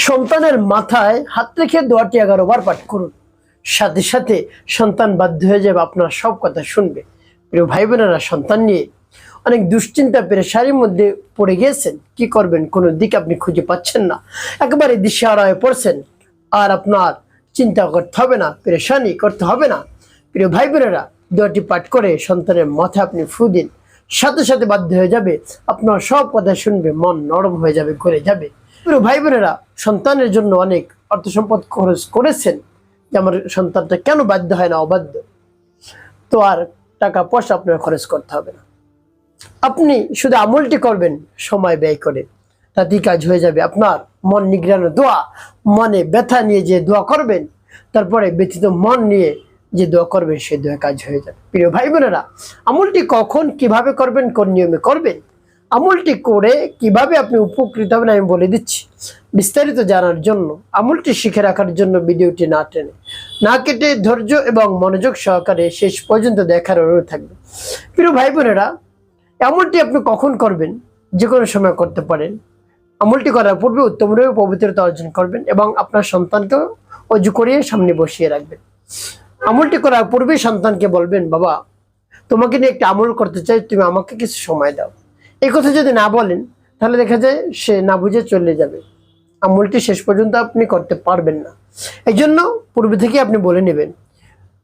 সন্তানের মাথায় হাত রেখে দোয়াটি 11 বার পাঠ করুন। সাথে সাথে সন্তান বাধ্য হয়ে যাবে, আপনার সব কথা শুনবে। প্রিয় ভাই বোনেরা, সন্তান নিয়ে অনেক দুশ্চিন্তা পেরেশানির মধ্যে পড়ে গিয়েছেন। কি করবেন, কোনো দিক আপনি খুঁজে পাচ্ছেন না, একেবারে দিশেহারা হয়ে পড়ছেন। আর আপনার চিন্তা করতে হবে না, পেরেশানি করতে হবে না। প্রিয় ভাই বোনেরা, দোয়াটি পাঠ করে সন্তানের মাথায় আপনি ফু দিন। সাথে সাথে বাধ্য হয়ে যাবে, আপনার সব কথা শুনবে, মন নরম হয়ে যাবে, ঘুরে যাবে। প্রিয় ভাই বোনেরা, সন্তানের জন্য অনেক অর্থ সম্পদ খরচ করেছেন যে আমার সন্তানটা কেন বাধ্য হয় না, অবাধ্য। তো আর টাকা পয়সা আপনার খরচ করতে হবে না, আপনি শুধু আমলটি করবেন সময় ব্যয় করে, তাতেই কাজ হয়ে যাবে। আপনার মন নিগ্রানো দোয়া, মনে ব্যথা নিয়ে যে দোয়া করবেন, তারপরে ব্যথিত মন নিয়ে যে দোয়া করবেন, সে দোয়া কাজ হয়ে যাবে। প্রিয় ভাই বোনেরা, আমলটি কখন কিভাবে করবেন, কোন নিয়মে করবেন, আমলটি করে কিভাবে আপনি উপকৃত হবেন আমি বলে দিচ্ছি। বিস্তারিত জানার জন্য, আমলটি শিখে রাখার জন্য ভিডিওটি না টেনে না কেটে ধৈর্য এবং মনোযোগ সহকারে শেষ পর্যন্ত দেখার অনুরোধ থাকবে। প্রিয় ভাই বোনেরা, আমলটি আপনি কখন করবেন, যে কোনো সময় করতে পারেন। আমলটি করার পূর্বে উত্তমরূপে পবিত্রতা অর্জন করবেন এবং আপনার সন্তানকেও অজু করিয়ে সামনে বসিয়ে রাখবেন। আমলটি করার পূর্বে সন্তানকে বলবেন, বাবা তোমাকে নিয়ে একটা আমল করতে চাই, তুমি আমাকে কিছু সময় দাও। এই কথা যদি না বলেন, তাহলে দেখা যায় সে না বুঝে চলে যাবে, আমলটি শেষ পর্যন্ত আপনি করতে পারবেন না। এই জন্য পূর্বে থেকে আপনি বলে নেবেন।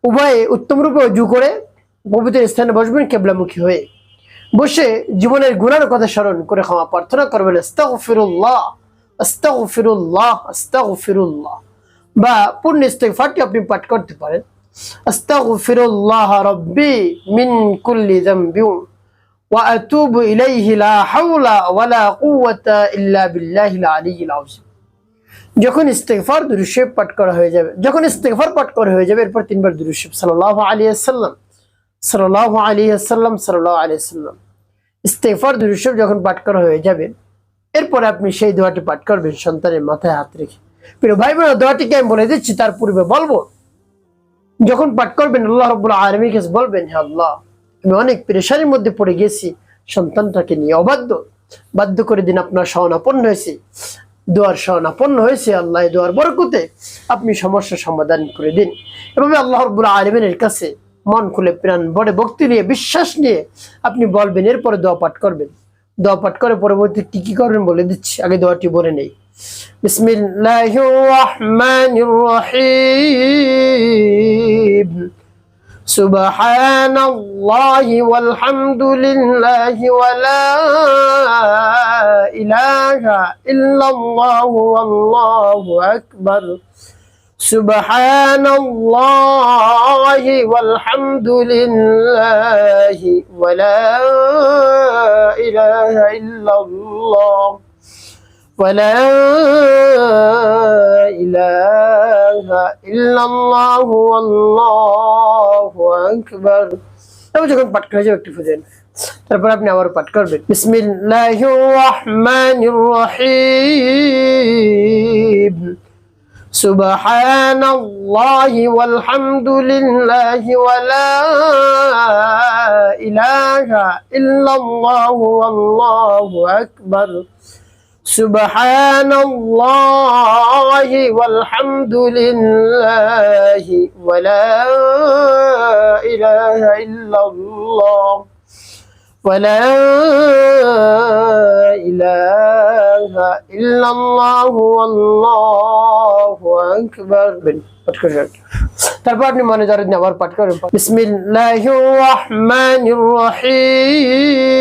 উভয়ে উত্তম রূপে অজু করে পবিত্র স্থানে বসবেন, কেবলামুখী হয়ে বসে জীবনের গুনার কথা স্মরণ করে ক্ষমা প্রার্থনা করবেন। আস্তাগফিরুল্লাহ আস্তাগফিরুল্লাহ আস্তাগফিরুল্লাহ, বা পূর্ণ ইস্তিগফারটি আপনি পাঠ করতে পারেন। আস্তাগফিরুল্লাহ রাব্বি মিন কুল্লি যামবি ওয়া আতুবু ইলাইহি লা হাওলা ওয়ালা কুওয়াতা ইল্লা বিল্লাহিল আলিয়্যিল আযীম। যখন ইস্তিগফার দুরূদ শরীফ পাঠ করা হয়ে যাবে, এরপর 3 বার দুরূদ শরীফ সাল্লাল্লাহু আলাইহি ওয়াসাল্লাম সাল্লাল্লাহু আলাইহি ওয়াসাল্লাম সাল্লাল্লাহু আলাইহি ওয়াসাল্লাম। ইস্তিগফার দুরূদ শরীফ যখন পাঠ করা হয়ে যাবে, এরপরে আপনি সেই দোয়াটি পাঠ করবেন সন্তানের মাথায় হাত রেখে। প্রিয় ভাই বোনেরা, দোয়াটিকে আমি বলে দিচ্ছি, তার পূর্বে বলবো। যখন পাঠ করবেন, আল্লাহ রাব্বুল আলামিনের কাছে বলবেন, হে আল্লাহ, আমি অনেক পেরেশানির মধ্যে পড়ে গেছি, সন্তানটাকে নিয়ে বাধ্য করে দিন। আপনার শরণাপন্ন হয়েছে, দোয়ার শরণাপন্ন হয়েছে। আল্লাহ দোয়ার বরকতে আপনি সমস্যার সমাধান করে দিন। এভাবে আল্লাহ রাব্বুল আলামিনের কাছে মন খুলে, প্রাণ ভরে, ভক্তি নিয়ে, বিশ্বাস নিয়ে আপনি বলবেন। এরপরে দোয়া পাঠ করবেন। দোয়া পাঠ করে পরবর্তী কি করবেন বলে দিচ্ছি, আগে দোয়াটি বলে নেই। বিসমিল্লাহির রাহমানির রহিম। সুবহানাল্লাহি ওয়ালহামদুলিল্লাহি ওয়া লা ইলাহা ইল্লাল্লাহু ওয়াল্লাহু আকবার। সুবহানাল্লাহি ওয়ালহামদুলিল্লাহি ওয়া লা ইলাহা ইল্লাল্লাহ ওয়া লা ইলাহা ইল্লাল্লাহু ওয়াল্লাহু আকবার। তারপর যখন পাঠ করে যাবে একটু ফুদেন, তারপর আপনি আবার পাঠ করবেন। বিসমিল্লাহির রাহমানির রহিম। সুবহানাল্লাহি ওয়ালহামদুলিল্লাহি ওয়া লা ইলাহা ইল্লাল্লাহু ওয়াল্লাহু আকবার। সুবহানাল্লাহি ওয়ালহামদুলিল্লাহি ওয়া লা ইলাহা ইল্লাল্লাহ ওয়া লা ইলাহা ইল্লাল্লাহু ওয়াল্লাহু আকবার। তারপর আপনি মনে জারেন আবার পাঠ করেন। বিসমিল্লাহির রাহমানির রহিম।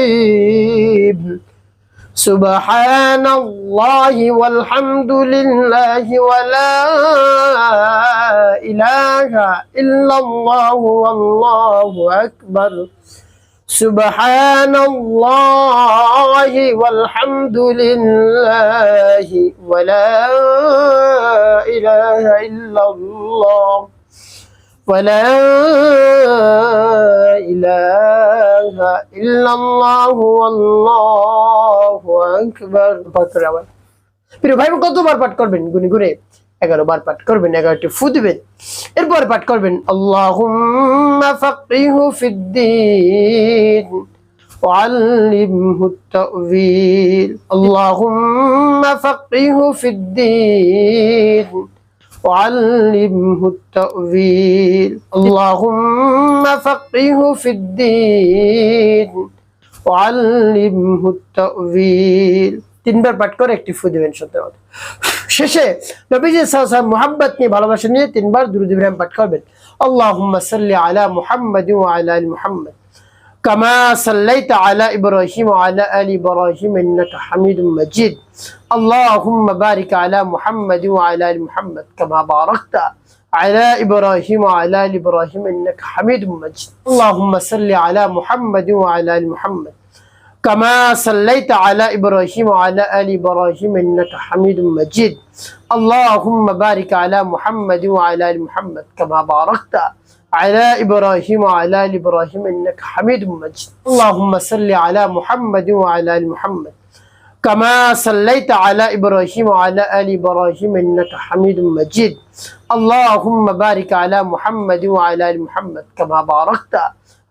সুবহানাল্লাহি ওয়ালহামদুলিল্লাহি ওয়া লা ইলাহা ইল্লাল্লাহু ওয়াল্লাহু আকবার। সুবহানাল্লাহি ওয়ালহামদুলিল্লাহি ওয়া লা ইলাহা ইল্লাল্লাহ ওয়া লা ইলাহা ইল্লাল্লাহু ওয়াল্লাহু আকবার। প্রিয় ভাই, কতবার পাঠ করবেন? গুনে গুনে 11 বার পাঠ করবেন, 11টি ফু দিবেন। এরপর পাঠ করবেন, আল্লাহুম্মা ফাক্কিহু ফিদ্দীন وعلمه التأويل اللهم فقهه في الدين وعلمه التأويل اللهم فقهه في الدين وعلمه التأويل তিনবার পাঠ করে একটি ফু দিবেন সত্যি শেষে নবীজি সাল্লাল্লাহু আলাইহি ওয়াসাল্লাম মুহাব্বত নিয়ে ভালোবাসা নিয়ে তিনবার দুরূদ ইব্রাহিম পাঠ করবেন আল্লাহুম্মা সাল্লি আলা মুহাম্মাদ ওয়া আলা আলি মুহাম্মাদ কামা সাল্লাইতা আলা ইব্রাহিম ওয়া আলা আলি ইব্রাহিম ইন্নাকা হামিদুম মাজিদ আল্লাহুম্মা বারিক আলা মুহাম্মাদ ওয়া আলা আলি মুহাম্মাদ কামা বারাকতা على إبراهيم وعلى آل إبراهيم إنك حميد مجيد اللهم صل على محمد وعلى آل محمد كما صليت على إبراهيم وعلى آل إبراهيم إنك حميد مجيد اللهم بارك على محمد وعلى آل محمد كما باركت على إبراهيم وعلى آل إبراهيم إنك حميد مجيد اللهم صل على محمد وعلى آل محمد كما صليت على إبراهيم وعلى آل إبراهيم إنك حميد مجيد اللهم بارك على محمد وعلى آل محمد كما باركت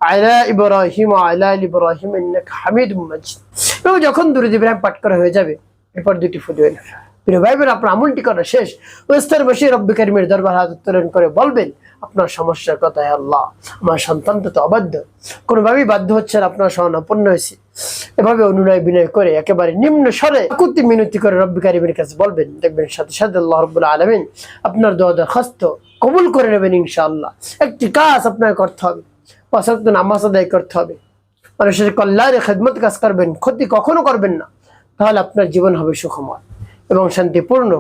على إبراهيم وعلى آل إبراهيم إنك حميد مجيد এবং যখন দুরূদ ইব্রাহিম পাঠ করা হয়ে যাবে এরপর দুটি ফু দিবেন প্রিয় ভাই বোন আপনার আমলটি করা শেষ স্তরে বসে রব্বি কারীমের দরবার হাত উত্তোলন করে বলবেন আপনার সমস্যার কথা হে আল্লাহ আমার সন্তানটা তো অবাধ্য কোনোভাবেই বাধ্য হচ্ছে না আপনার শরণাপন্ন হয়েছে এভাবে অনুনয় বিনয় করে একেবারে নিম্ন স্বরে কুতি মিনতি করে রব্বি কারীমের কাছে বলবেন দেখবেন সাথে সাথে আল্লাহ রাব্বুল আলামিন আপনার দোয়া দরখাস্ত কবুল করে নেবেন ইনশাআল্লাহ একটি কাজ আপনাকে করতে হবে পাঁচ ওয়াক্ত নামাজ আদায় করতে হবে মানুষের কল্যাণে খেদমত কাজ করবেন ক্ষতি কখনো করবেন না তাহলে আপনার জীবন হবে সুখময় এবং শান্তিপূর্ণ